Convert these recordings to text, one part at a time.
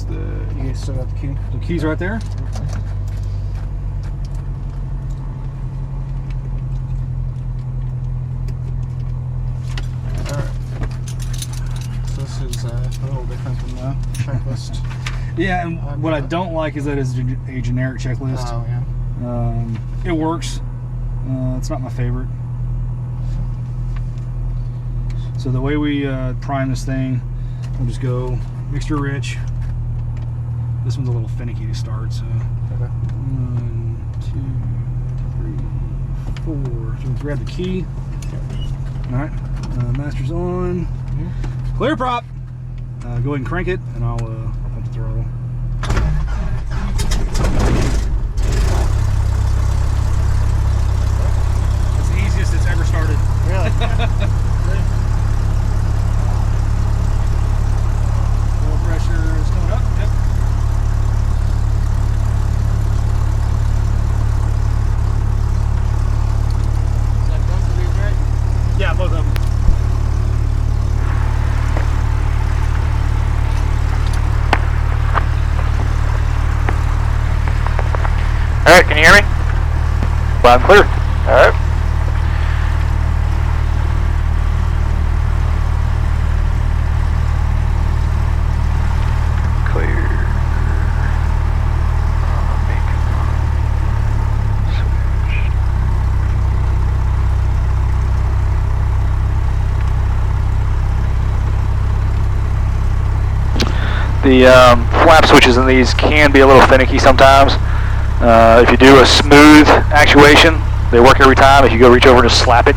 Where's the? You guys still got the key? The key's right there. This is a little different than the checklist. Yeah, and what I don't like is that it's a generic checklist. Oh, yeah. It works. It's not my favorite. So the way we prime this thing, we'll just go mixture rich. This one's a little finicky to start, so. Okay. 1, 2, 3, 4. So we grab the key. Alright, master's on. Clear prop. Go ahead and crank it, and I'll pump the throttle. That's the easiest it's ever started. Really? Oil pressure is coming up. Yep. Is that both of these right? Yeah, both of them. Alright, can you hear me? Loud and clear. Alright. Clear. The flap switches in these can be a little finicky sometimes. If you do a smooth actuation, they work every time. If you go reach over and just slap it,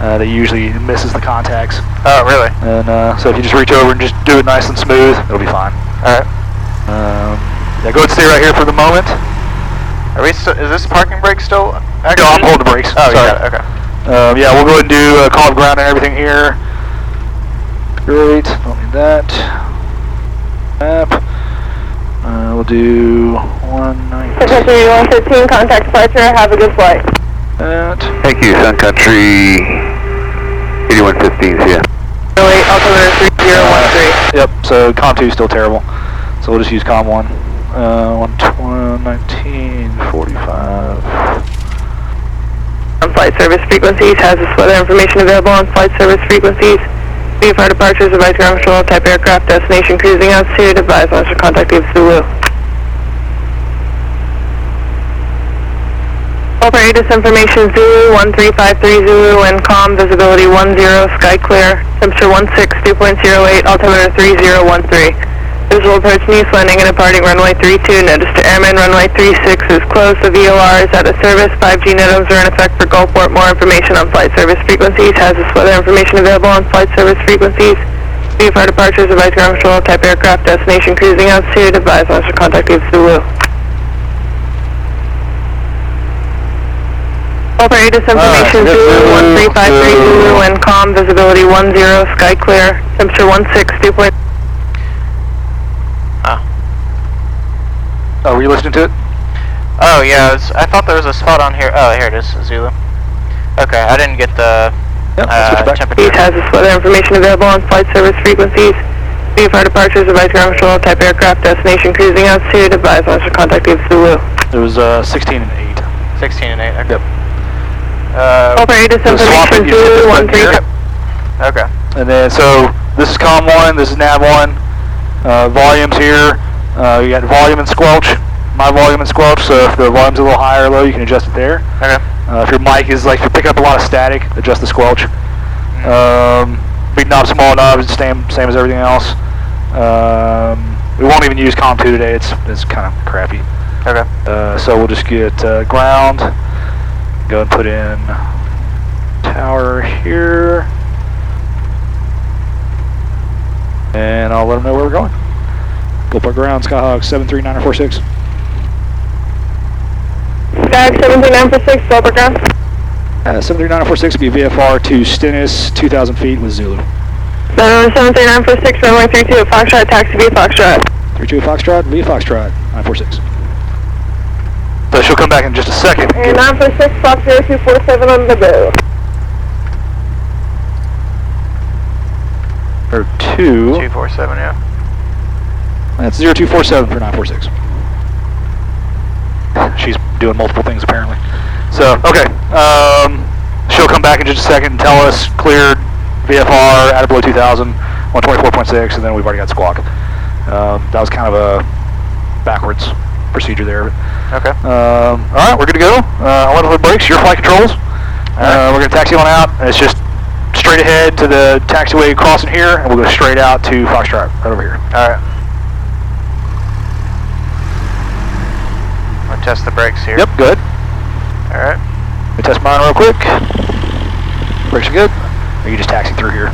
that usually misses the contacts. Oh, really? And so if you just reach over and just do it nice and smooth, it'll be fine. Alright. Yeah, go ahead and stay right here for the moment. Are we still, is this parking brake still active? No, I'm holding the brakes. Oh, sorry. yeah, okay. Yeah, we'll go ahead and do call of ground and everything here. Great, don't need that. Map. We'll do 119. Country 115, contact departure, have a good flight. That. Thank you, Sun Country 8115, yeah. 08, altimeter 3013. Yep, so COM 2 is still terrible. So we'll just use COM 1. 119.45. On flight service frequencies, has this weather information available on flight service frequencies. VFR departures, advise ground control, type aircraft, destination cruising altitude, advise launch contact with Zulu. Operator information Zulu 1353 Zulu and COM visibility 10, sky clear, temperature 16, 2.08, altimeter 3013. Visual approach Nice, landing and departing runway 32. Notice to airman runway 36 is closed. The VOR is out of service. 5G NOTAMs are in effect for Gulfport. More information on flight service frequencies. Has this weather information available on flight service frequencies. VFR departures, advise ground control, type aircraft, destination cruising altitude, advise launch contact with Zulu. Operator information Zulu 1353 Zulu and COM visibility 10, sky clear, temperature 16, 2. Oh, were you listening to it? Oh, yeah, I thought there was a spot on here. Oh, here it is, Zulu. Okay, I didn't get the temperature. Has this weather information available on flight service frequencies. VFR departures, advise ground control, type aircraft, destination cruising altitude, advise launch contact with Zulu. It was 16 and 8. 16 and 8, okay. Yep. Operator So swap it, information you hit this Zulu button here. 13. Okay. And then, so, this is COM 1, this is NAV 1. Volumes here. You got volume and squelch, my volume and squelch, so if the volume's a little high or low, you can adjust it there. Okay. If your mic is like, if you pick up a lot of static, adjust the squelch. Big knob, small knob, it's the same as everything else. We won't even use COM 2 today, it's kind of crappy. Okay. So we'll just get ground, go and put in tower here, and I'll let them know where we're going. GoPro ground, Skyhawk 73946. Skyhawk 73946, GoPro ground. 73946 will be VFR to Stennis, 2,000 feet with Zulu. 73946, runway 32 at Foxtrot, taxi via Foxtrot. 32 Foxtrot, via Foxtrot, 946. So she'll come back in just a second. And 946, Fox 0247 on the bill. Or 2. 247, yeah. That's 0247 for 946. She's doing multiple things apparently. So, okay. She'll come back in just a second and tell us cleared VFR, out of below 2000, 124.6, and then we've already got squawk. That was kind of a backwards procedure there. Okay. Alright, we're good to go. I'll let the brakes, your flight controls. We're going to taxi on out, and it's just straight ahead to the taxiway crossing here, and we'll go straight out to Foxtrot, right over here. Alright. I'll test the brakes here. Yep, good. Alright. Let me test mine real quick. Brakes are good. Or you just taxi through here.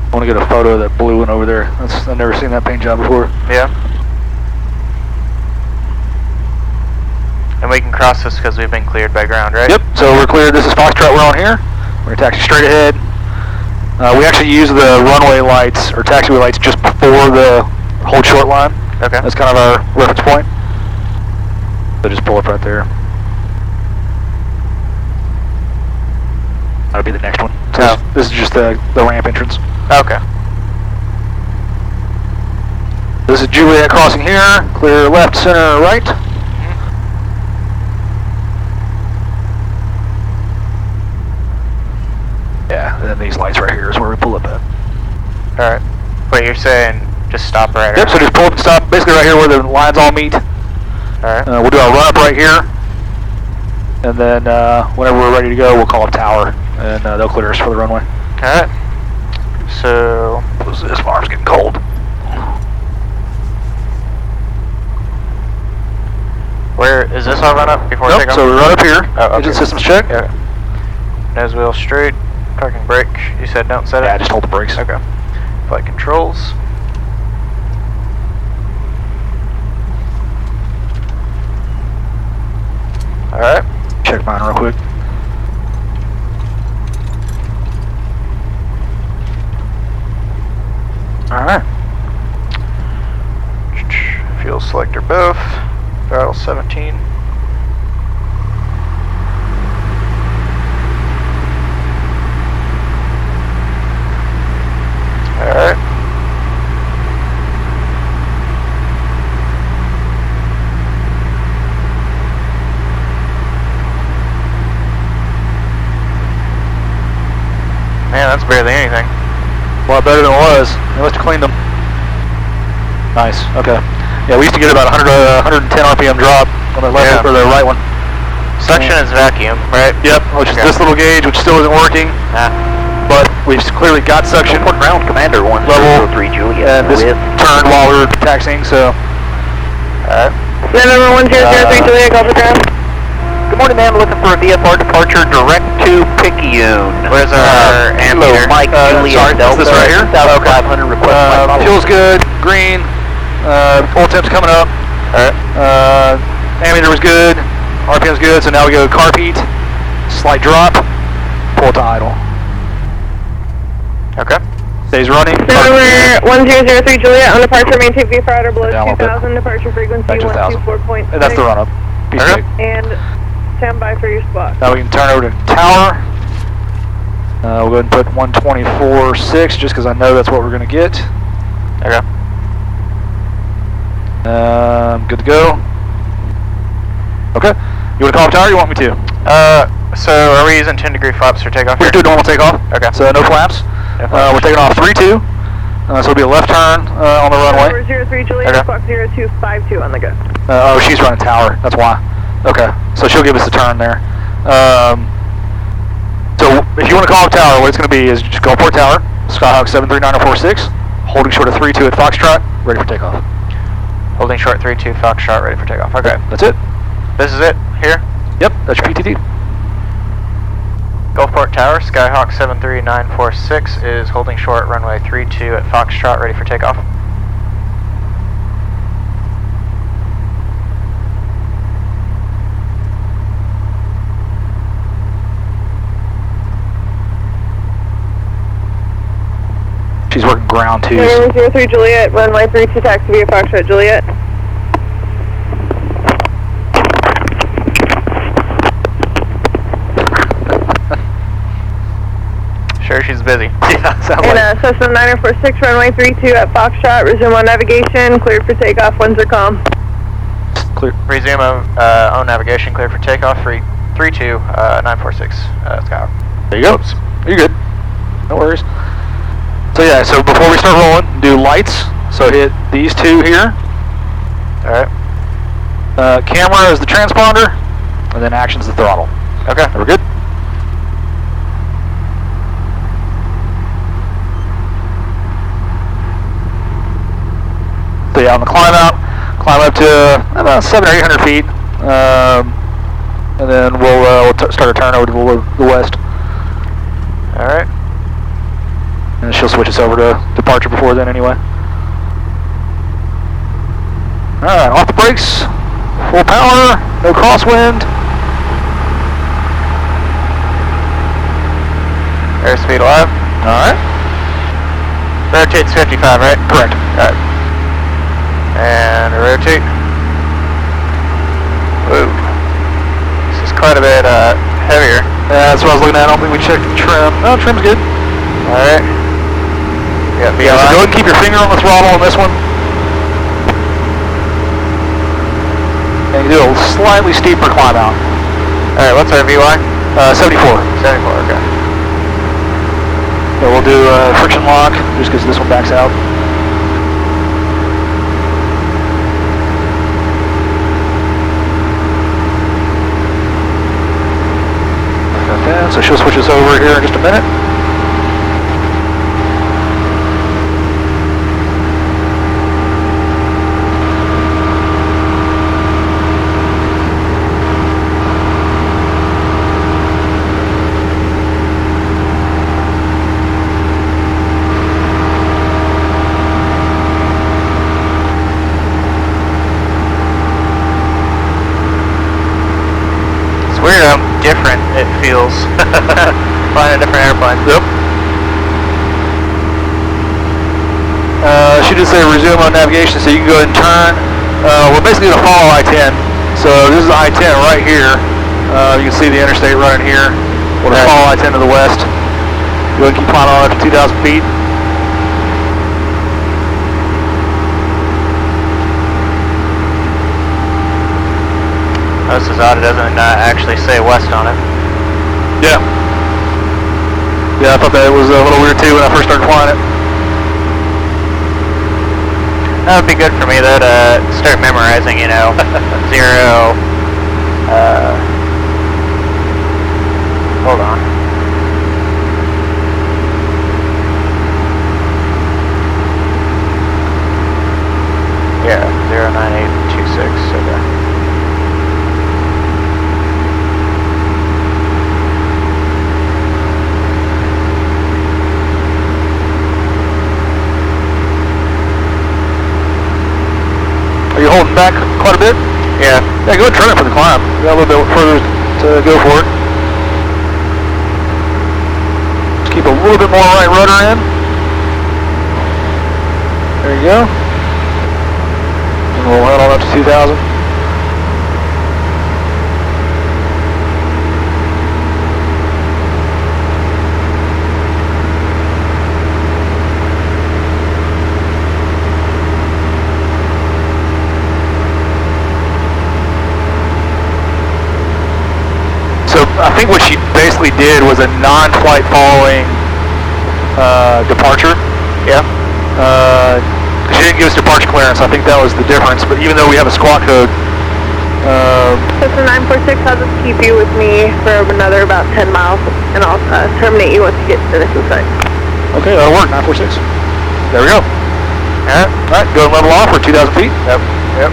I want to get a photo of that blue one over there. I've never seen that paint job before. Yeah. And we can cross this because we've been cleared by ground, right? Yep, so we're cleared. This is Foxtrot, we're on here. We're going to taxi straight ahead. We actually use the runway lights, or taxiway lights, just before the hold short line. Okay. That's kind of our reference point. So just pull up right there. That'll be the next one. So this is just the ramp entrance. Okay. This is Juliet crossing here. Clear left, center, right. Yeah, and then these lights right here is where we pull up at. Alright. Wait, you're saying just stop right Yep, so just pull up and stop, basically right here where the lines all meet. Alright. We'll do our run up right here. And then whenever we're ready to go, we'll call up tower. And they'll clear us for the runway. Alright. So... This farm's getting cold. Where is this all run up before we Nope, take off? so we run up here. Oh, okay. Engine systems check. Yeah. Nose wheel straight. Parking brake. You said don't set it? Yeah, just hold the brakes. Okay. Flight controls. Alright. Check mine real quick. Alright. Fuel selector both. Throttle 17. Alright. Man, that's barely anything. A lot better than it was. They must have cleaned them. Nice, okay. Yeah, we used to get about 110 RPM drop on the left or the right one. Suction is vacuum, right? Yep, which is this little gauge, which still isn't working. But we've clearly got suction. Ground Commander 103 Juliet. And this turned while we were taxiing, so. Alright. Number 1003 Juliet, call for ground. Good morning, ma'am. Looking for a VFR departure direct to Picayune. Where's our ammeter? Mike sorry, Juliet Delta. this right here? 500 request. Fuel's good, green, fuel temp's coming up. Alright. Ammeter was good, RPM's good, so now we go carb heat, slight drop, pull to idle. Okay. Stays running. Number 1003 Juliet, on departure, maintain VFR or below Down a little bit. 2000, departure frequency Back to 1,000. 124.6. And that's the run up. Piece Okay. big. And stand by for your spot. Now we can turn over to tower. We'll go ahead and put 124.6 just because I know that's what we're going to get. Okay. Good to go. Okay. You want to call up tower or you want me to? So are we using 10-degree flaps for takeoff We're here? doing normal takeoff. Okay. So no flaps. No flaps. We're taking off 3-2. So it'll be a left turn on the runway. Number 03 Juliet, Okay. Fox 0252 on the go. Oh, she's running tower. That's why. Okay. So she'll give us a turn there. So if you want to call up tower, what it's going to be is just Gulfport Tower, Skyhawk 73946, holding short of 3-2 at Foxtrot, ready for takeoff. Holding short 3-2 Foxtrot, ready for takeoff. Okay. That's it. This is it? Here? Yep, that's your PTT. Gulfport Tower, Skyhawk 73946 is holding short runway 32 at Foxtrot, ready for takeoff. working ground twos. Number 03 Juliet, runway 32 taxi via Foxtrot Juliet. Sure, she's busy. Yeah, sounds And like. Cessna 9046, runway 32 at Foxtrot, resume on navigation, cleared for takeoff, Windsor comm. Clear. Resume on navigation, clear for takeoff, 32, 946, SkyEagle. There you go. You're good. No worries. So yeah, so before we start rolling, do lights. So hit these two here. Alright. Camera is the transponder, and then action's the throttle. Okay. We're good? So yeah, on the climb up to about 700 or 800 feet, and then we'll start a turn over to the west. Alright. And she'll switch us over to departure before then anyway. Alright, off the brakes, full power, no crosswind. Airspeed alive. Alright. Rotate's 55, right? Correct. Alright. And rotate. Whoa. This is quite a bit heavier. Yeah, that's what I was looking at. I don't think we checked the trim. No, trim's good. Alright. Yeah, Yeah, so go ahead and keep your finger on the throttle on this one. And you do a slightly steeper climb out. Alright, what's our VY? 74. 74, okay. So we'll do friction lock, just because this one backs out. Okay, so she'll switch us over here in just a minute. Weird how different it feels flying a different airplane. Yep. She did say resume on navigation, so you can go ahead and turn. We're basically going to follow I-10. So this is I-10 right here. You can see the interstate running here. We're going to follow I-10 to the west. Go ahead and keep climbing on up to 2,000 feet. This is odd, it doesn't actually say west on it. Yeah. Yeah, I thought that was a little weird too when I first started flying it. That would be good for me though to start memorizing, you know, 0, hold on. Yeah, 09826, okay. Are you holding back quite a bit? Yeah. Yeah, go ahead and turn it for the climb. We got a little bit further to go for it. Just keep a little bit more right rudder in. There you go. And we'll head on up to 2,000. I think what she basically did was a non-flight following departure. Yeah. She didn't give us departure clearance. I think that was the difference. But even though we have a squawk code, Cessna 946, I'll just keep you with me for another about 10 miles, and I'll terminate you once you get to the site. okay, that'll work. 946. There we go. All right, go and level off. We're 2,000 feet. Yep. Yep.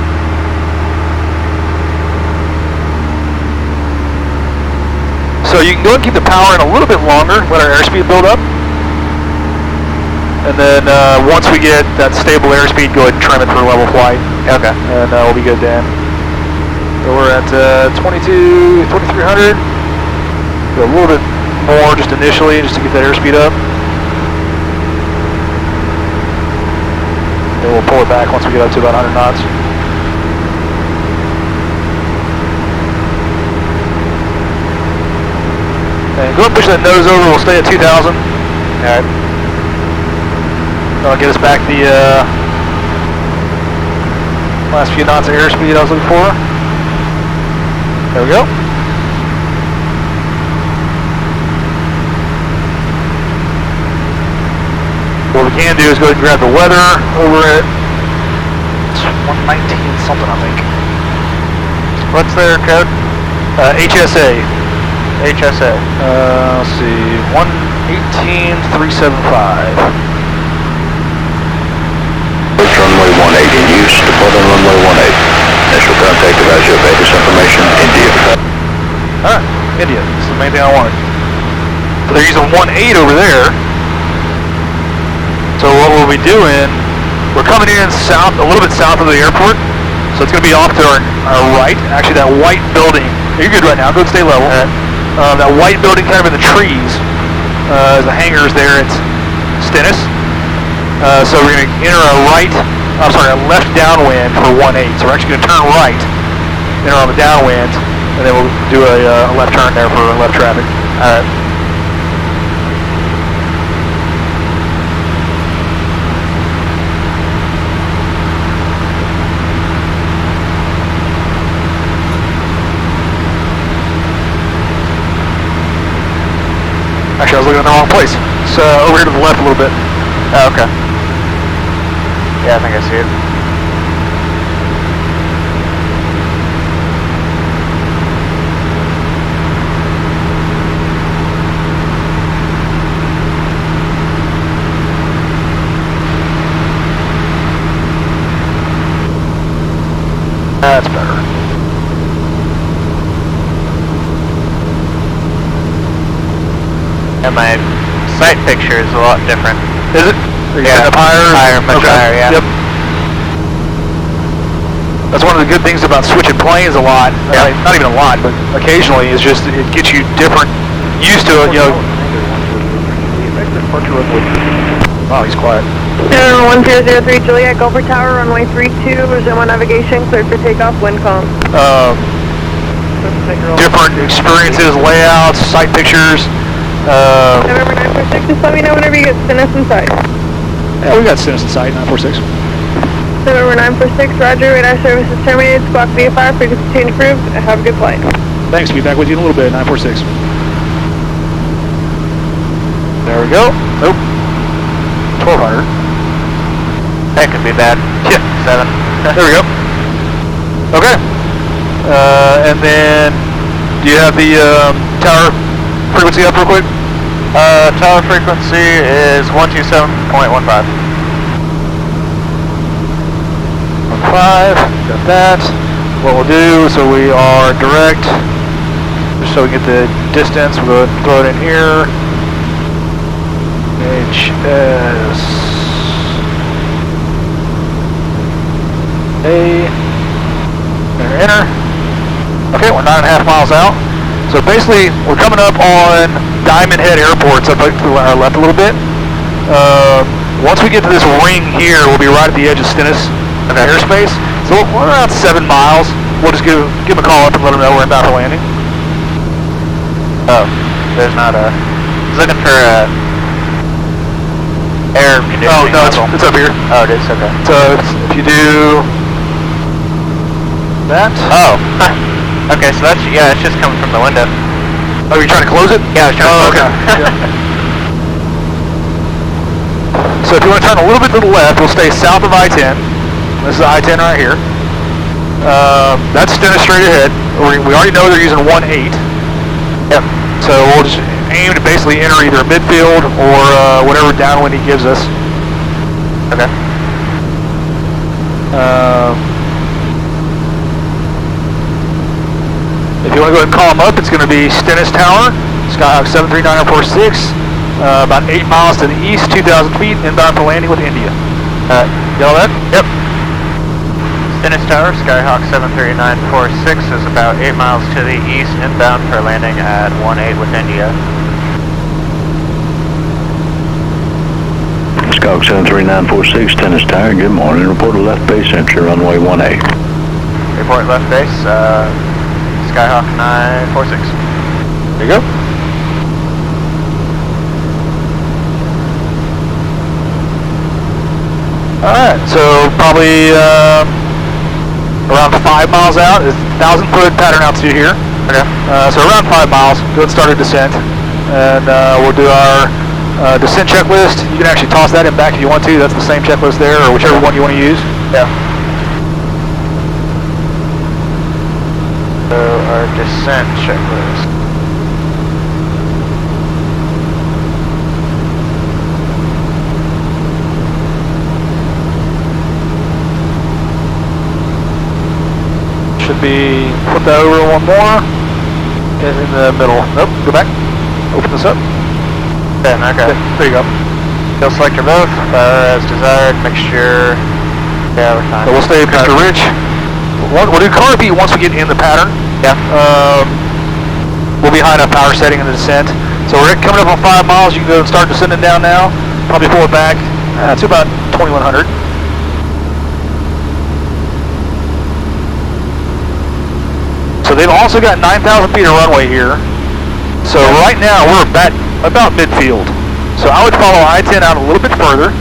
So you can go and keep the power in a little bit longer, let our airspeed build up. And then once we get that stable airspeed, go ahead and trim it for level flight. Okay. And we'll be good then. So we're at 2,300. Go a little bit more just initially, just to get that airspeed up. Then we'll pull it back once we get up to about 100 knots. And go ahead and push that nose over, we'll stay at 2,000. Alright. That'll get us back the last few knots of airspeed I was looking for. There we go. What we can do is go ahead and grab the weather over at 119 something, I think. What's their code? HSA. HSA. Let's see, 118,375. Runway 18 in use, departing runway 18. Initial contact about your Vegas information, India. Alright, India, this is the main thing I wanted. But they're using 18 over there. So what we'll be doing, we're coming in south, a little bit south of the airport. So it's going to be off to our right. Actually, that white building, you're good right now, go and stay level. That white building kind of in the trees, the hangars there, it's Stennis. So we're going to enter a left downwind for 18. So we're actually going to turn right, enter on the downwind, and then we'll do a left turn there for left traffic. Actually, I was looking in the wrong place. So over here to the left a little bit. Oh, okay. Yeah, I think I see it. That's better. And my sight picture is a lot different. Is it? Yeah, up higher? much higher, yeah. Yep. That's one of the good things about switching planes a lot. Yeah. Not even a lot, but occasionally is just it gets you used to it. You know. Wow, he's quiet. 1003 Juliet, Gopher Tower, runway 32, resume on navigation, cleared for takeoff, wind calm. Different experiences, layouts, sight pictures. November 946, just let me know whenever you get Stennis in sight. Yeah, we got Stennis in sight, 946. November 946, roger, radar service is terminated, squawk VFR, frequency change approved, have a good flight. Thanks, be back with you in a little bit, 946. There we go. Nope. 1200. That could be bad. Yeah. 7. There we go. Okay. And then, do you have the tower frequency up real quick? Tower frequency is 127.15. 15. Got that. What we'll do, so we are direct, just so we get the distance, we'll go ahead and throw it in here. HS A. Enter. Okay, we're 9.5 miles out. So basically, we're coming up on Diamond Head Airport, so to our left a little bit. Once we get to this ring here, we'll be right at the edge of Stennis airspace. So we're around 7 miles. We'll just give them a call up and let them know we're inbound for landing. Oh, there's not a... I was looking for a air conditioning. Oh, no, nozzle. it's up here. Oh, it is? Okay. So if you do that. Oh, okay, so that's, yeah, it's just coming from the window. Oh, you're trying to close it? Yeah, I was trying to close okay. it. Yeah. So if you want to turn a little bit to the left, we'll stay south of I-10. This is I-10 right here. That's Stennis straight ahead. We already know they're using 18. Yep. So we'll just aim to basically enter either midfield or whatever downwind he gives us. Okay. If you want to go ahead and call him up, it's going to be Stennis Tower, Skyhawk 73946, about 8 miles to the east, 2,000 feet, inbound for landing with India. You all that? Yep. Stennis Tower, Skyhawk 73946 is about 8 miles to the east, inbound for landing at 18 with India. Skog 73946, Stennis Tower, good morning. Report a left base entry, runway 18. Report left base, Skyhawk 946. There you go. Alright, so probably around 5 miles out. It's 1,000-foot pattern altitude here. Okay. So around 5 miles, go ahead and start a descent. And we'll do our descent checklist. You can actually toss that in back if you want to. That's the same checklist there, or whichever one you want to use. Yeah. So our descent checklist. Should be, flip that over one more. Get in the middle. Nope, go back. Open this up. Okay. There you go. Fuel selector both, as desired, mixture. Yeah, we're fine. So we'll stay Mr. Rich. We'll do car beat once we get in the pattern. Yeah. We'll be high enough power setting in the descent. So we're coming up on 5 miles. You can go and start descending down now. Probably pull it back to about 2100. So they've also got 9,000 feet of runway here. So right now we're about midfield. So I would follow I-10 out a little bit further.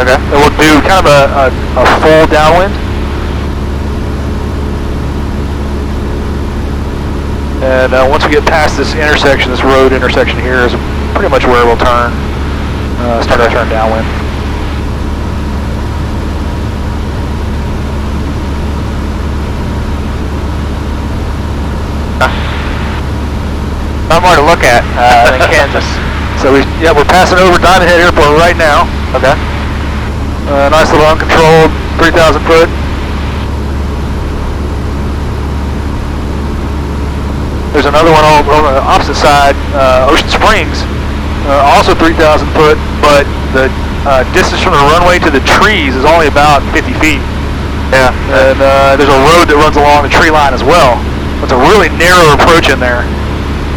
Okay. And we'll do kind of a full downwind. And once we get past this intersection, this road intersection here is pretty much where we'll turn, start to turn downwind. Not more to look at than Kansas. So we're passing over Diamond Head Airport right now. Okay. Nice little uncontrolled 3,000 foot. There's another one on the opposite side, Ocean Springs, also 3,000 foot, but the distance from the runway to the trees is only about 50 feet. Yeah. And there's a road that runs along the tree line as well. It's a really narrow approach in there.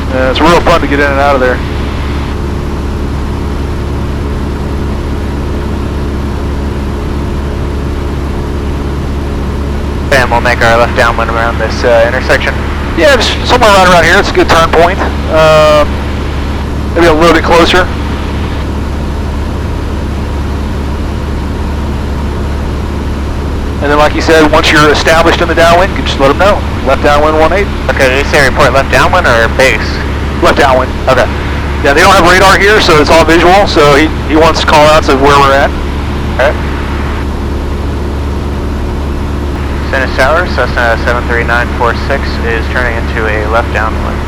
It's real fun to get in and out of there. And we'll make our left downwind around this intersection. Yeah, just somewhere right around here. It's a good turn point. Maybe a little bit closer. And then, like you said, once you're established in the downwind, you can just let them know. Left downwind 18. Okay, did you say report left downwind or base? Left downwind. Okay. Yeah, they don't have radar here, so it's all visual. So he wants call outs of where we're at. Alright. Stennis Tower, Cessna 73946 is turning into a left downwind.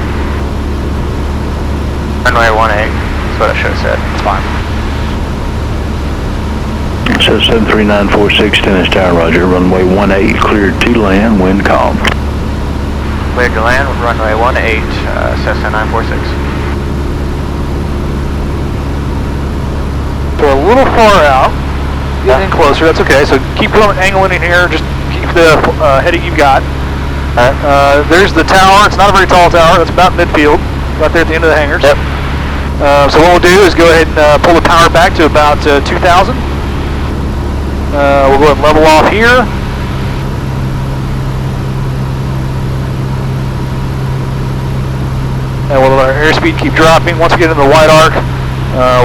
Runway 18, that's what I should have said. It's fine. So 73946, Stennis Tower, roger. Runway 18, cleared to land, wind calm. Cleared to land, runway 18, Cessna 946. So a little far out. Getting in closer, that's okay. So keep angling in here, just keep the heading you've got. Alright. There's the tower. It's not a very tall tower. It's about midfield, right there at the end of the hangars. Yep. So what we'll do is go ahead and pull the power back to about 2,000. We'll go ahead and level off here. And we'll let our airspeed keep dropping. Once we get into the wide arc,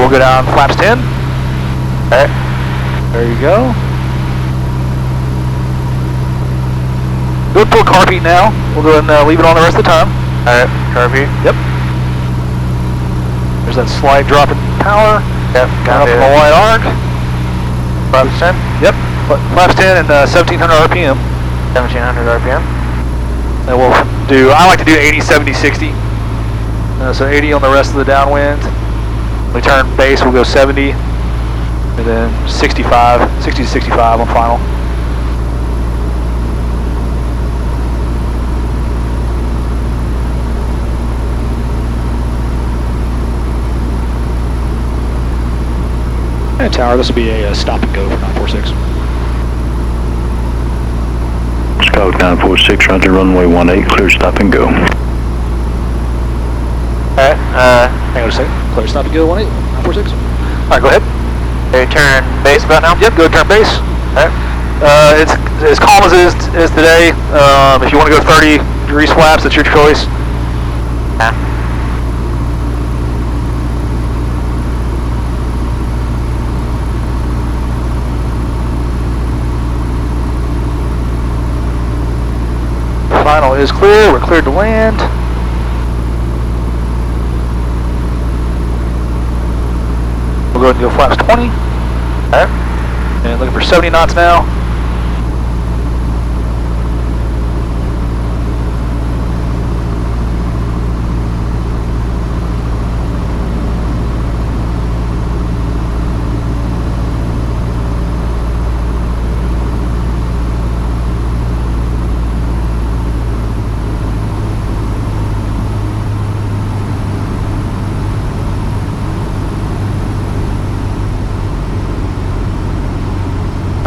we'll go down flaps 10. Alright. There you go. Go pull car beat now. We'll go ahead and leave it on the rest of the time. Alright, car beat. Yep. There's that slight drop in power. Yep. Down up in the wide arc. Flaps 10? Yep. Flaps 10 and 1,700 RPM. 1,700 RPM. And we'll do, I like to do 80, 70, 60. So 80 on the rest of the downwind. We turn base, we'll go 70. And then 65, 60 to 65 on final. And tower, this will be a stop and go for 946. Skog 946, roger. Runway 18, clear stop and go. Alright, Hang on a second. Clear stop and go 18, 946. Alright, go ahead. They turn base about now? Yep, go turn base. Alright. It's as calm as it is today. If you want to go 30-degree flaps, that's your choice. Yeah. Final is clear. We're cleared to land. We'll go ahead and go flaps 20. Alright. And looking for 70 knots now.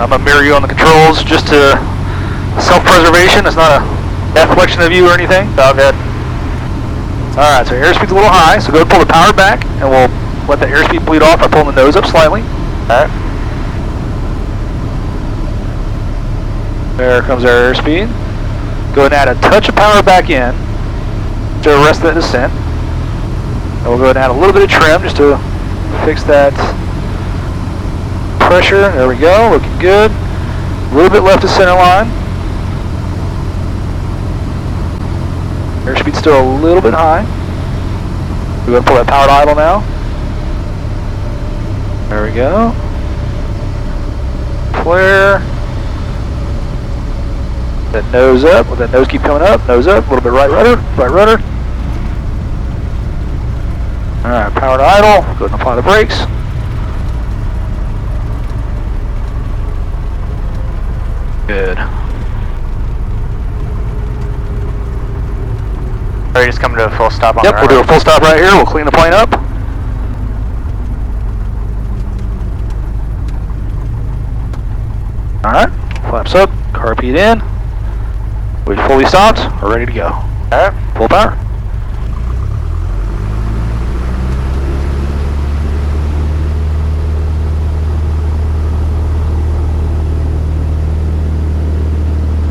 I'm going to mirror you on the controls just to self-preservation. It's not a reflection of you or anything. It's all good. Alright, so airspeed's a little high, so go pull the power back, and we'll let the airspeed bleed off by pulling the nose up slightly. Alright. There comes our airspeed. Go ahead and add a touch of power back in to arrest that descent. And we'll go ahead and add a little bit of trim just to fix that pressure. There we go, looking good. A little bit left of center line. Airspeed's still a little bit high. We're going to pull that powered idle now. There we go. Flare. That nose up. Let that nose keep coming up. Nose up. A little bit right rudder. Right rudder. Alright, powered idle. Go ahead and apply the brakes. Good. Are you just coming to a full stop on Yep, the we'll do a full stop right here. We'll clean the plane up. Alright, flaps up, carpet in. We're fully stopped, we're ready to go. Alright. Full power.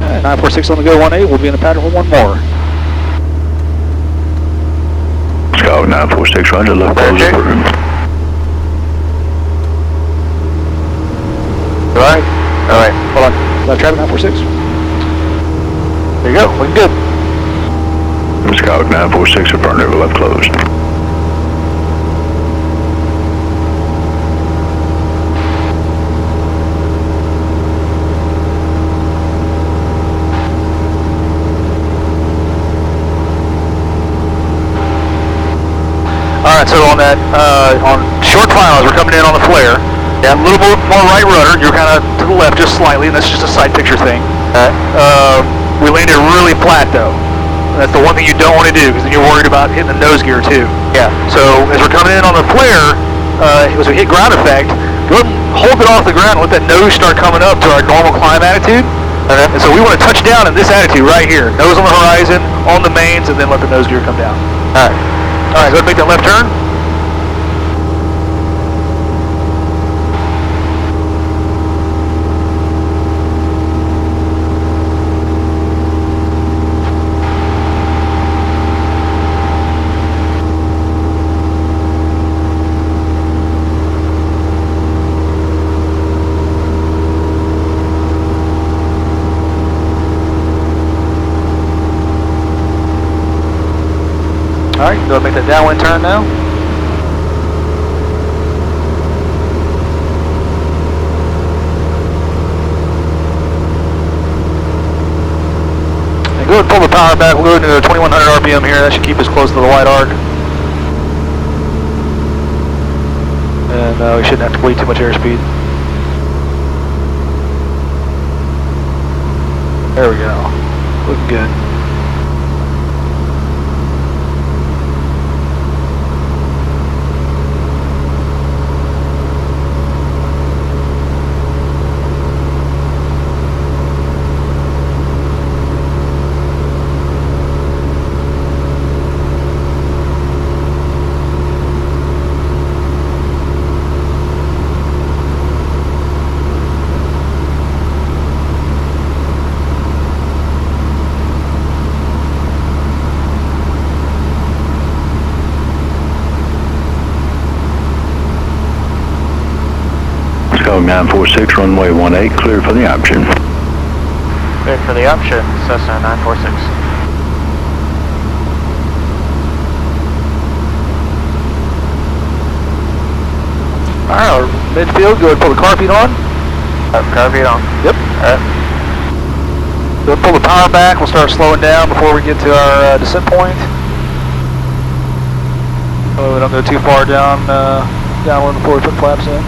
Alright, 946 on the go, 18. We'll be in the pattern for one more. Scout 946, roger, left close approved. Alright. Alright, hold on. Left traffic 946. There you go, looking good. Scout 946, affirmative, left closed. Alright, so on that, on short finals, we're coming in on the flare. Yeah, a little bit more right rudder. You're kind of to the left just slightly, and that's just a side picture thing. We landed really flat though. That's the one thing you don't want to do, because then you're worried about hitting the nose gear too. Yeah. So as we're coming in on the flare, as we hit ground effect, go ahead and hold it off the ground and let that nose start coming up to our normal climb attitude. And so we want to touch down in this attitude right here. Nose on the horizon, on the mains, and then let the nose gear come down. Alright. Alright, go ahead and make that left turn. Alright, go ahead and make that downwind turn now. And go ahead and pull the power back. We'll go into 2100 RPM here. That should keep us close to the white arc. And we shouldn't have to bleed too much airspeed. There we go. Looking good. Skog 946, runway 18, clear for the option. Cleared for the option, Cessna 946. Alright, midfield, go ahead and pull the car feet on. Car feet on. Yep. Alright. Go ahead and pull the power back, we'll start slowing down before we get to our descent point. So we don't go too far downwind before we put flaps in.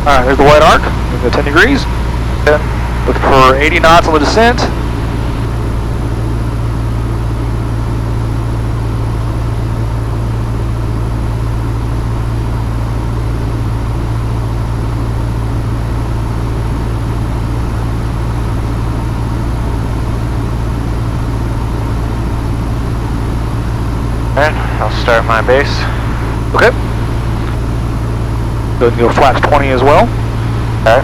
Alright, here's the white arc. We'll go 10 degrees. Looking for 80 knots on the descent. Alright, I'll start my base. Okay. Go ahead and go flaps 20 as well. Alright.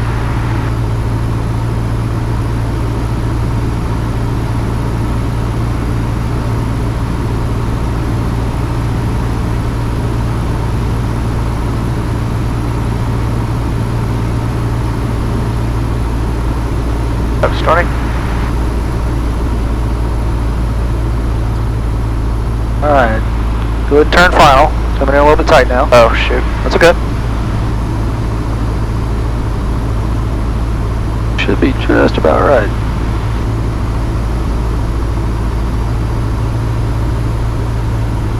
Flaps 20. Alright. Go ahead and turn final. Coming in a little bit tight now. Oh shoot. That's okay. Should be just about right.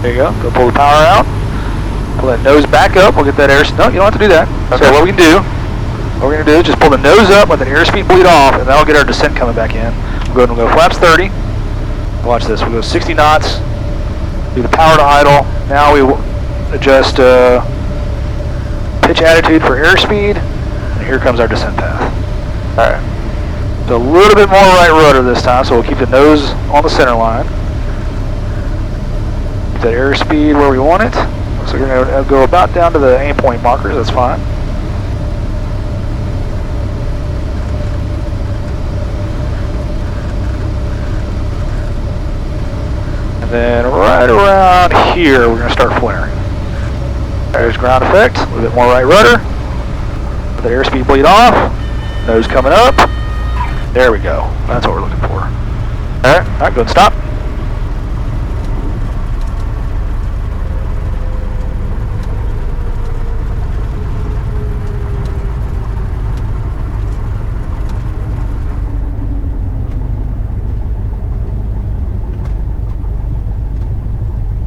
There you go. Go pull the power out. Pull that nose back up. We'll get that air. No, you don't have to do that. Okay. So what we're going to do is just pull the nose up, let that airspeed bleed off, and that'll get our descent coming back in. We'll go flaps 30. Watch this. We'll go 60 knots. Do the power to idle. Now we will adjust pitch attitude for airspeed, and here comes our descent path. Alright. So a little bit more right rudder this time, so we'll keep the nose on the center line. Keep that airspeed where we want it. So we're going to go about down to the aim point markers, that's fine. And then right around here, we're going to start flaring. There's ground effect, a little bit more right rudder. Let the airspeed bleed off. Nose coming up. There we go. That's what we're looking for. Alright, go ahead and stop.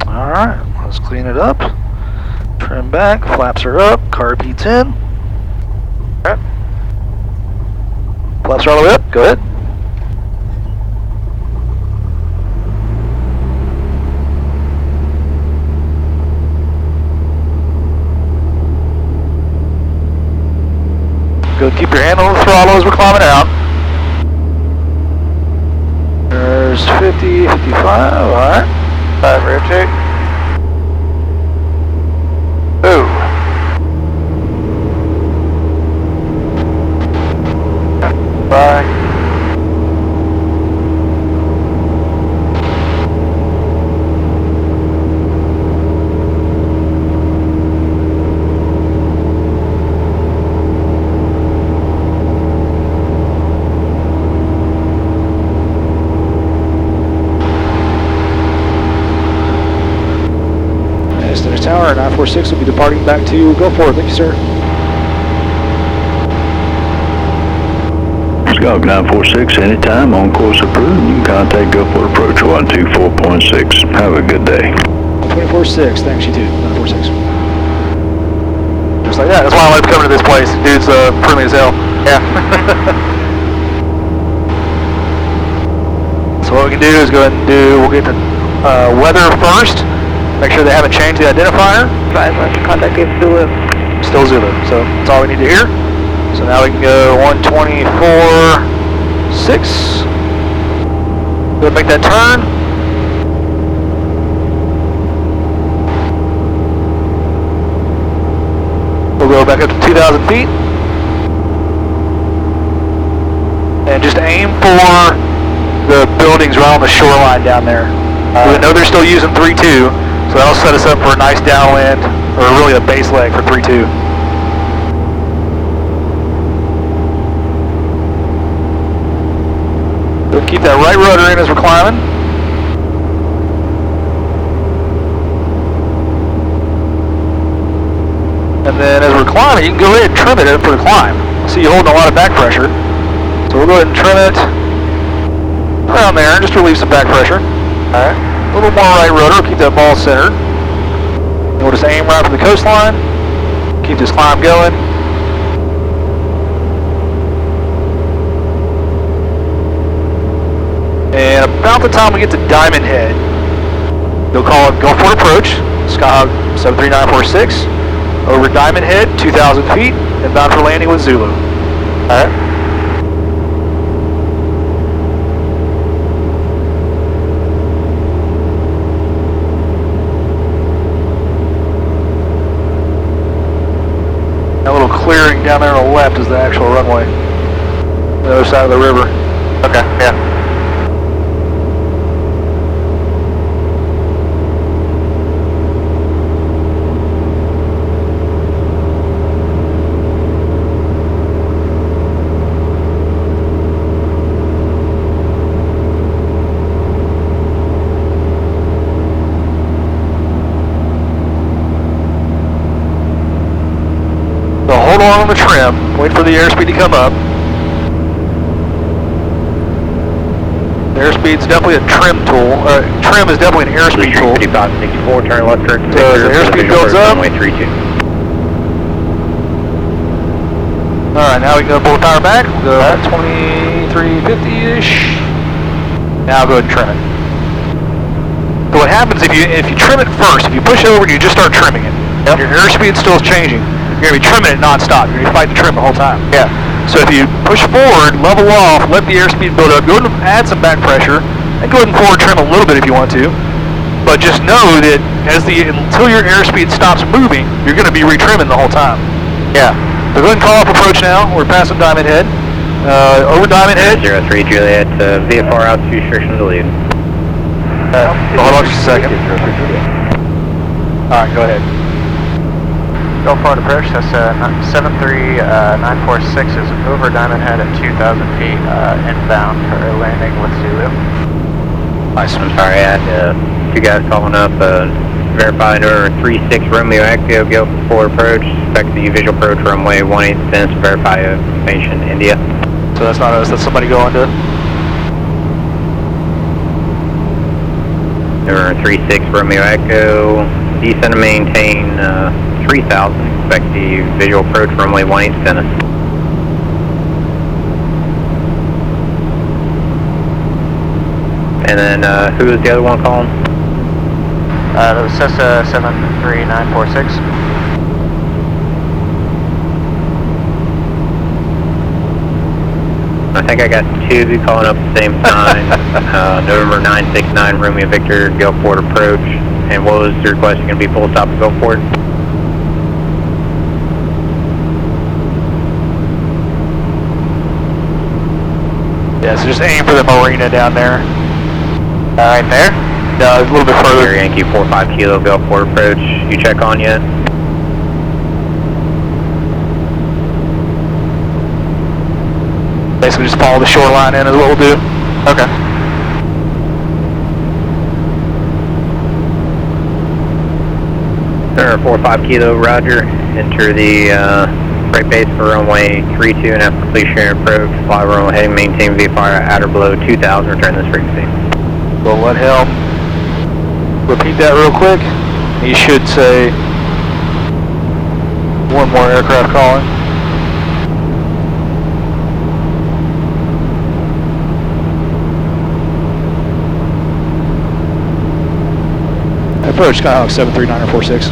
Alright, let's clean it up. Trim back, flaps are up, carb heat's in. Alright. Flaps are all the way up, go ahead. Go keep your hand on the throttle as we're climbing out. There's 50, 55, alright. 5 rear check. Ooh. Bye. Stennis Tower, 946 will be departing back to GoPro. Thank you, sir. Skog 946, anytime, on course approved. You can contact GoPro approach 124.6. Have a good day. 24.6, thanks you too, 946. Just like that, that's why I like coming to this place. Dude's friendly as hell. Yeah. So what we can do is go ahead and we'll get the weather first. Make sure they haven't changed the identifier. Contact is Zulu. Still Zulu, so that's all we need to hear. So now we can go 124.6. Go make that turn. We'll go back up to 2,000 feet. And just aim for the buildings right on the shoreline down there. We know they're still using 3-2. So that'll set us up for a nice downwind, or really a base leg for 3-2. We'll keep that right rudder in as we're climbing. And then as we're climbing, you can go ahead and trim it in for the climb. See you holding a lot of back pressure. So we'll go ahead and trim it around there, just to relieve some back pressure. Alright, a little more right rudder, keep that ball centered. And we'll just aim right for the coastline, keep this climb going. And about the time we get to Diamond Head, they'll call it Gulf Port Approach, Skyhawk 73946, over Diamond Head, 2,000 feet, and bound for landing with Zulu. Alright. That little clearing down there on the left is the actual runway. The other side of the river. Okay, yeah. Hold on the trim, wait for the airspeed to come up. The airspeed's definitely a trim tool. Trim is definitely an airspeed tool. 5564, turn left correct. So as the airspeed builds up. Runway 32. Alright, now we can go pull the power back. We'll go at 2350-ish. Now go ahead and trim it. So what happens if you trim it first, if you push it over and you just start trimming it, your airspeed still is changing. You're going to be trimming it non-stop. You're going to fight the trim the whole time. Yeah. So if you push forward, level off, let the airspeed build up, go ahead and add some back pressure, and go ahead and forward trim a little bit if you want to. But just know that until your airspeed stops moving, you're going to be retrimming the whole time. Yeah. So go ahead and call off approach now. We're passing Diamond Head. Over Diamond Head. 03 Juliet, VFR altitude restriction to lead. Hold on just a second. Alright, go ahead. Gulf Port Approach, that's 73946 is over Diamond Head at 2,000 feet, inbound for landing with Zulu. Nice. I'm sorry, I had two guys calling up, verified order 36 Romeo Echo, Gulf Port Approach, expect the visual approach runway 18 Stennis, verify information, India. So that's not us, that's somebody going to... Order 36 Romeo Echo, descend and maintain 3,000, expect the visual approach runway 18 Stennis. And then who was the other one calling? That was Cessna 73946. I think I got two calling up at the same time. November 969 Romeo Victor, Gulfport approach. And what was the request going to be full stop at Gulfport? Yeah, so just aim for the marina down there. Right there? No, a little bit further. Yankee 45 Kilo, Gulfport approach. You check on yet? Basically just follow the shoreline in is what we'll do. Okay. Center 45 Kilo, roger. Enter the right base for runway 32 and after completion approach. Fly runway heading, maintain VFR at or below 2,000, return this frequency. We'll let him repeat that real quick. He should say one more aircraft calling. Approach Skyhawk 73946.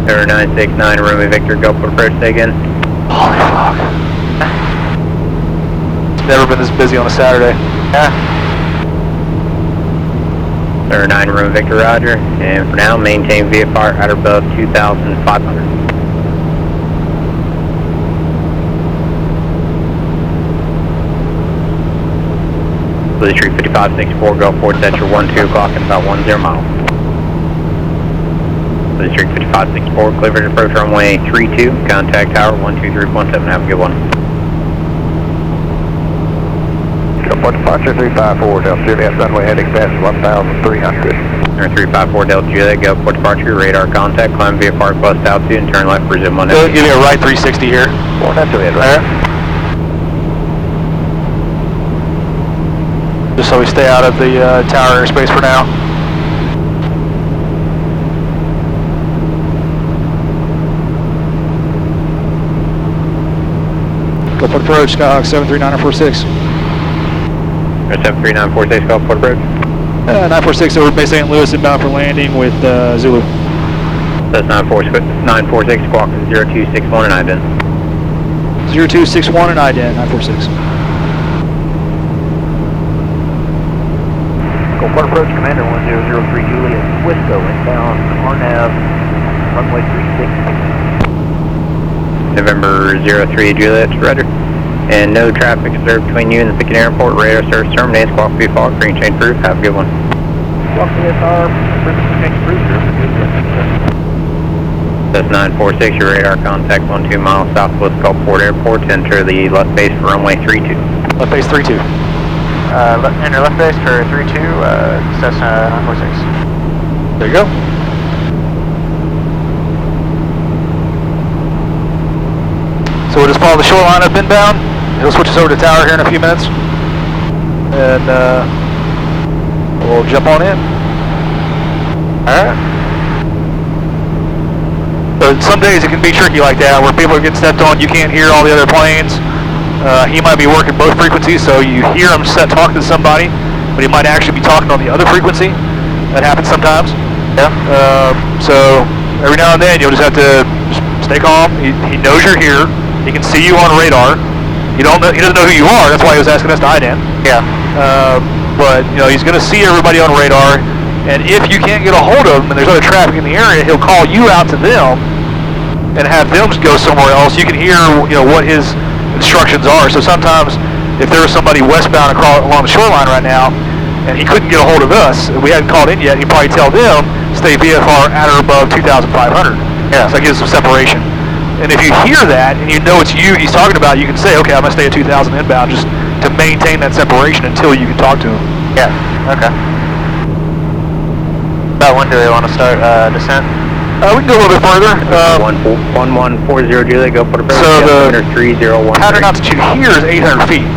Number 969 Romeo Victor, Gulfport approach, say again. Holy fuck. It's never been this busy on a Saturday. Yeah. Number 9 Romeo Victor, roger. And for now, maintain VFR at or above 2,500. Blue Street 5564, Gulfport, that's your 1-2 o'clock and about 10 miles. District 5564, clear for approach runway 32, contact tower 123.7, have a good one. Airport departure 354, Delta Juliet, runway heading past 1,300. Air 354 Delta Juliet, go port departure, radar contact, climb via Park Plus altitude and turn left for zone 1. Give me a right 360 here. Delta Juliet, right? Just so we stay out of the tower airspace for now. Go port approach, Skyhawk 73946. 73946, go port approach. 946 over Bay St. Louis, inbound for landing with Zulu. That's 946, squawk 0261 and ident. 0261 and ident, 946. Go port approach, Commander 1003 Juliet, Wisco, inbound, RNAV, runway 36. November 03 Juliet, roger. And no traffic observed between you and the Pickett Airport. Radar service terminated. Squawk B-Fog, green chain proof. Have a good one. Squawk VFR, green chain proof. That's 946. Your radar contact 12 miles southwest Gulfport Airport. Enter the left base for runway 32. Left base 32. Enter left base for 32, Cessna 946. There you go. So we'll just follow the shoreline up inbound. He'll switch us over to tower here in a few minutes. And we'll jump on in. Alright. So some days it can be tricky like that, where people are getting stepped on, you can't hear all the other planes. He might be working both frequencies, so you hear him talking to somebody, but he might actually be talking on the other frequency. That happens sometimes. Yeah. So every now and then you'll just have to stay calm. He knows you're here. He can see you on radar. He doesn't know who you are. That's why he was asking us to ident. Yeah. But you know, he's going to see everybody on radar. And if you can't get a hold of him and there's other traffic in the area, he'll call you out to them and have them go somewhere else. You can hear, you know, what his instructions are. So sometimes, if there was somebody westbound along the shoreline right now, and he couldn't get a hold of us, we hadn't called in yet, he'd probably tell them stay VFR at or above 2,500. Yeah. So that gives some separation. And if you hear that and you know it's you he's talking about, you can say, okay, I'm gonna stay at 2,000 inbound, just to maintain that separation until you can talk to him. Yeah. Okay. About when do they want to start descent? We can go a little bit further. 1140 Juliet, go port approach. So the 3013. pattern altitude here is 800 feet.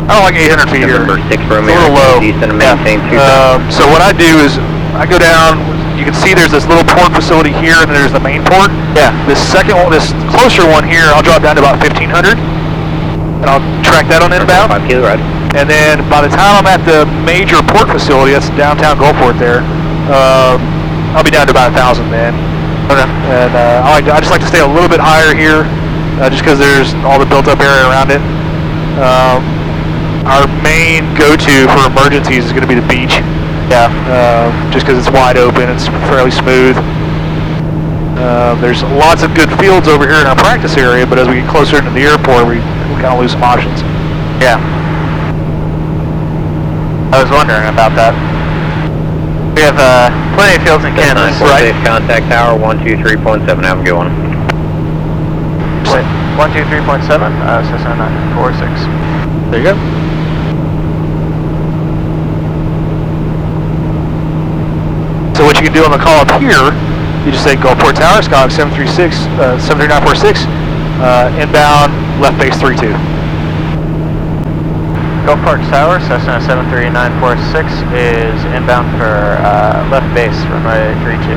I don't like 800 feet here. November 6 It's Romeo, a little low. descend and maintain 2,000. So what I do is I go down. You can see there's this little port facility here, and then there's the main port. Yeah. This second one, this closer one here, I'll drop down to about 1,500, and I'll track that on inbound. 5 kilo, right. And then by the time I'm at the major port facility, that's downtown Gulfport there, I'll be down to about 1,000 then. Okay. And I just like to stay a little bit higher here, just because there's all the built-up area around it. Our main go-to for emergencies is going to be the beach. Yeah. Just because it's wide open, it's fairly smooth. There's lots of good fields over here in our practice area, but as we get closer into the airport, we kind of lose some options. Yeah. I was wondering about that. We have plenty of fields in Kansas. Right. Contact tower 123.7. Have a good one. 123.7, Cessna 946. There you go. So what you can do on the call up here, you just say Gulfport Tower, Skyhawk 73946, inbound, left base 32. Gulfport Tower, Cessna 73946 is inbound for left base, runway 32.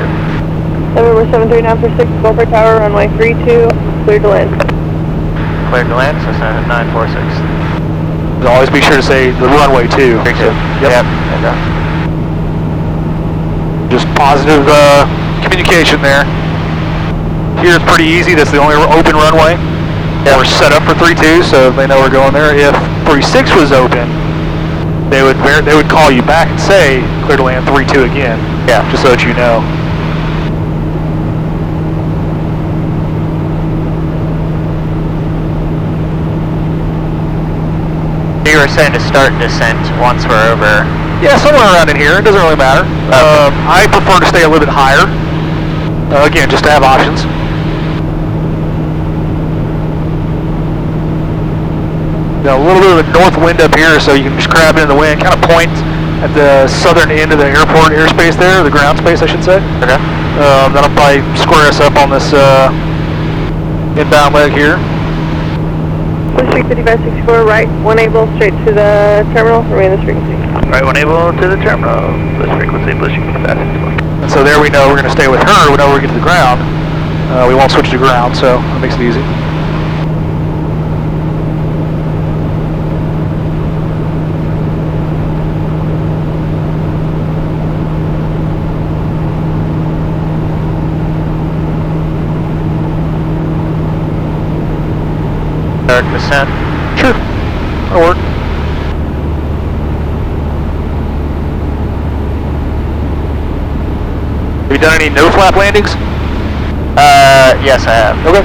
November 73946, Gulfport Tower, runway 32, clear to land. Clear to land, Cessna 946. Always be sure to say the runway too. 32. So, Yep. Okay. Just positive communication there. Here it's pretty easy. That's the only open runway. Yeah. We're set up for 32, so they know we're going there. If 36 was open, they would call you back and say clear to land 32 again. Yeah. Just so that you know. You were saying to start descent once we're over. Yeah, somewhere around in here. It doesn't really matter. I prefer to stay a little bit higher. Again, just to have options. Got a little bit of a north wind up here, so you can just grab it in the wind, kind of point at the southern end of the airport airspace there, the ground space, I should say. Okay. That'll probably square us up on this inbound leg here. District 5564, right, 1 able, straight to the terminal, remain this frequency. Right, 1 able to the terminal, this frequency, pushing fast. And so there we know we're going to stay with her whenever we get to the ground. We won't switch to ground, so that makes it easy. Dark descent. Sure, that'll work. Have you done any no-flap landings? Yes, I have. Okay.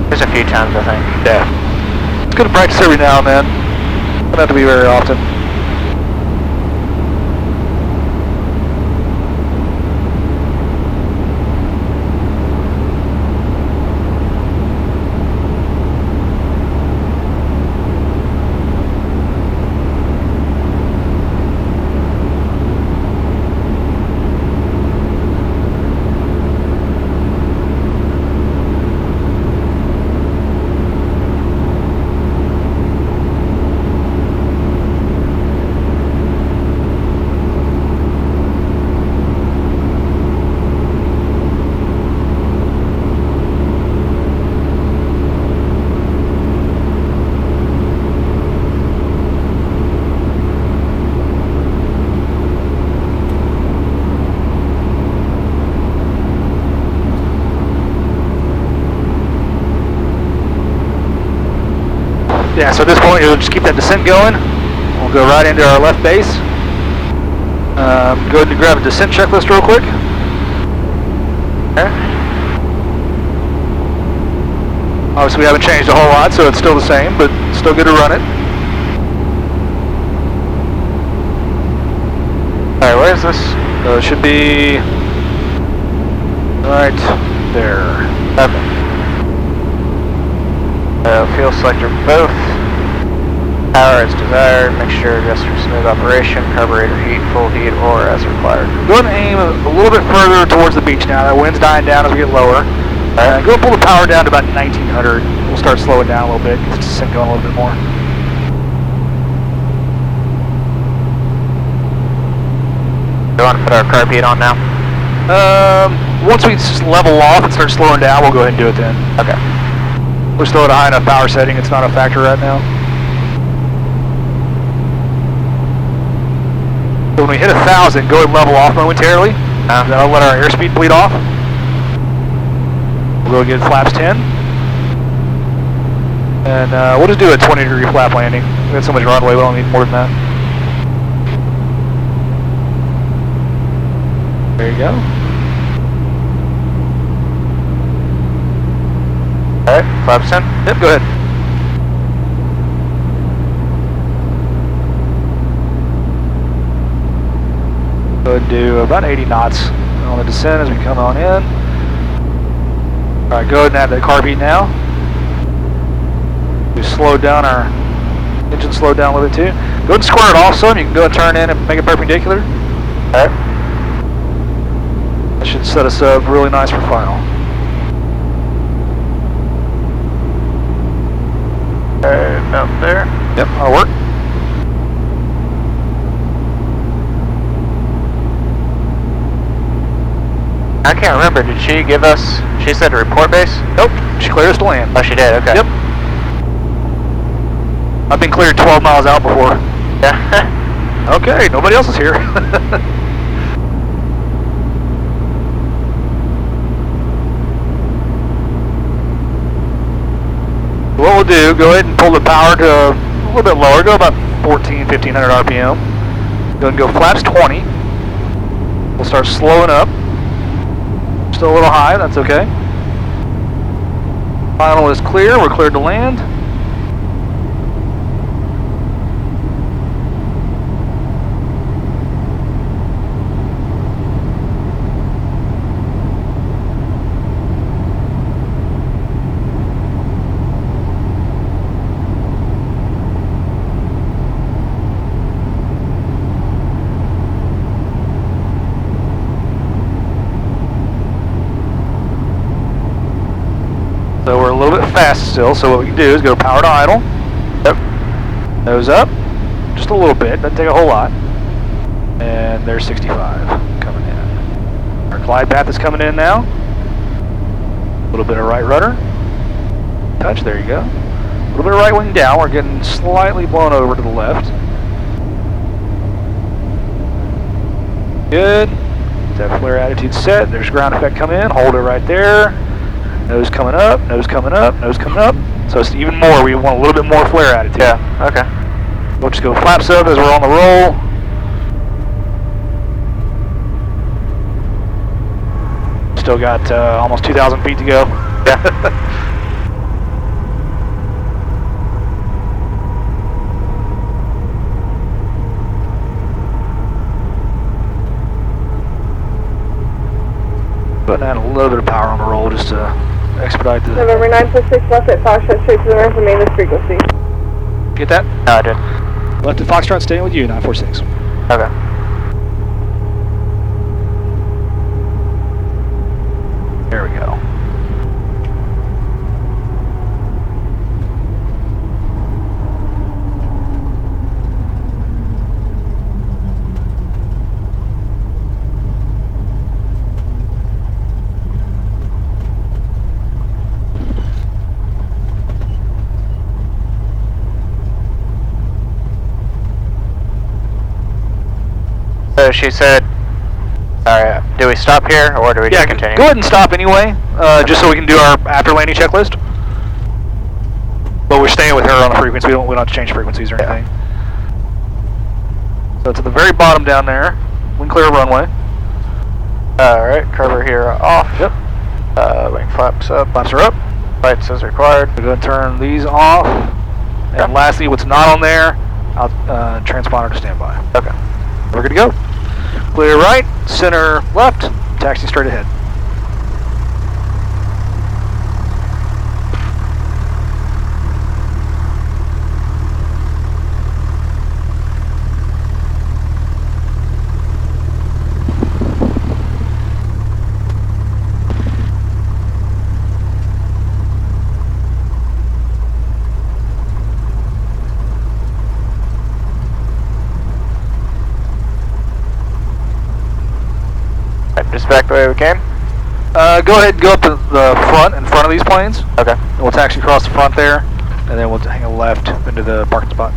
Just a few times, I think. Yeah. It's good to practice every now and then. Doesn't have to be very often. Yeah, so at this point, you'll just keep that descent going. We'll go right into our left base. Go ahead and grab a descent checklist real quick. Okay. Obviously, we haven't changed a whole lot, so it's still the same, but still good to run it. Alright, where is this? So it should be right there. Okay. Fuel selector both. Power as desired. Mixture adjust for smooth operation. Carburetor heat, full heat, or as required. Go ahead and aim a little bit further towards the beach now. That wind's dying down as we get lower. Go and pull the power down to about 1900. We'll start slowing down a little bit. Get the descent going a little bit more. Do you want to put our carb heat on now? Once we just level off and start slowing down, we'll go ahead and do it then. Okay. We're still at a high enough power setting, it's not a factor right now. So when we hit 1,000, go ahead and level off momentarily. Then I'll let our airspeed bleed off. We'll go get flaps 10. And we'll just do a 20-degree flap landing. We got so much runway, we don't need more than that. There you go. Alright, flaps 10? Yep, go ahead. Go ahead and do about 80 knots on the descent as we come on in. Alright, go ahead and add that carb heat now. We slowed down our engine, slowed down a little bit too. Go ahead and square it off some. You can go and turn in and make it perpendicular. Alright. That should set us up really nice for final. About there. Yep, that'll work. I can't remember, did she give us, she said a report base? Nope, she cleared us to land. Oh, she did, okay. Yep. I've been cleared 12 miles out before. Yeah. Okay, nobody else is here. What we'll do, go ahead and pull the power to a little bit lower, go about 1500 RPM. Go ahead and go flaps 20. We'll start slowing up. Still a little high, that's okay. Final is clear, we're cleared to land. So we're a little bit fast still, so what we can do is go power to idle. Yep. Nose up, just a little bit, doesn't take a whole lot. And there's 65 coming in. Our glide path is coming in now. A little bit of right rudder. Touch, there you go. A little bit of right wing down, we're getting slightly blown over to the left. Good. That flare attitude set, there's ground effect coming in, hold it right there. Nose coming up, nose coming up, nose coming up. So it's even more, we want a little bit more flare attitude. Yeah, okay. We'll just go flaps up as we're on the roll. Still got almost 2,000 feet to go. Yeah. Putting down a little bit of power on the roll just to expedite the... November 946 left at Foxtrot, straight to the ramp, remain this frequency. Get that? No, I didn't. Left at Foxtrot, staying with you, 946. Okay. There we go. So she said, alright, do we stop here or do we just continue? Go ahead and stop anyway, just so we can do our after landing checklist. But we're staying with her on the frequency, we don't have to change frequencies or anything. So it's at the very bottom down there, wind clear runway. Alright, cover here off. Yep. Wing flaps up. Flaps are up. Lights as required. We're going to turn these off. And lastly, what's not on there, I'll transponder to standby. Okay. We're good to go. Clear right, center left, taxi straight ahead. Just back the way we came? Go ahead and go up to the front, in front of these planes. Okay. And we'll taxi across the front there, and then we'll hang a left into the parking spot.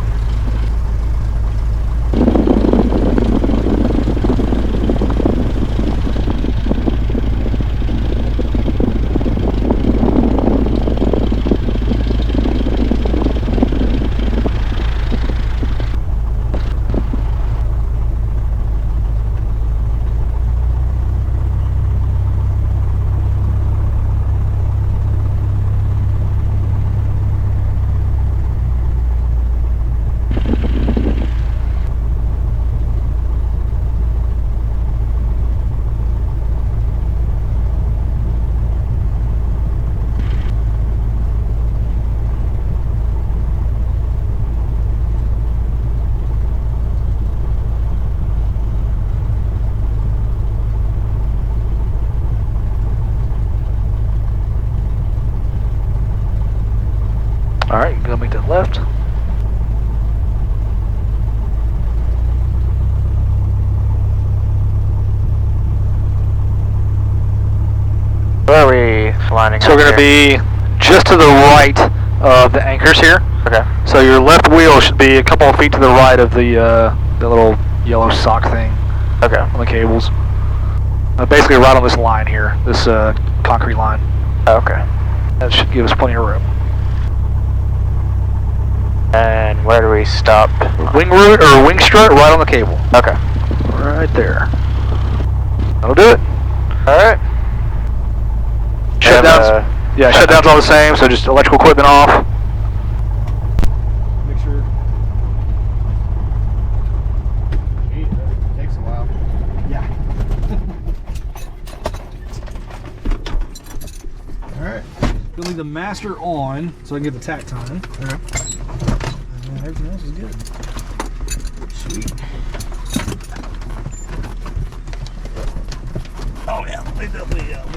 Alright, you go make that left. Where are we lining up? So we're going to be just to the right of the anchors here. Okay. So your left wheel should be a couple of feet to the right of the little yellow sock thing. Okay. On the cables. Basically right on this line here, this concrete line. Okay. That should give us plenty of room. And where do we stop? Wing root or wing strut right on the cable. Okay. Right there. That'll do it. Alright. Shutdowns. Yeah, shutdowns all the same, so just electrical equipment off. Make sure. Gee, that takes a while. Yeah. Alright. We'll leave the master on so I can get the tack time. Okay. And then everything else is good. Sweet. Oh yeah, leave that way out.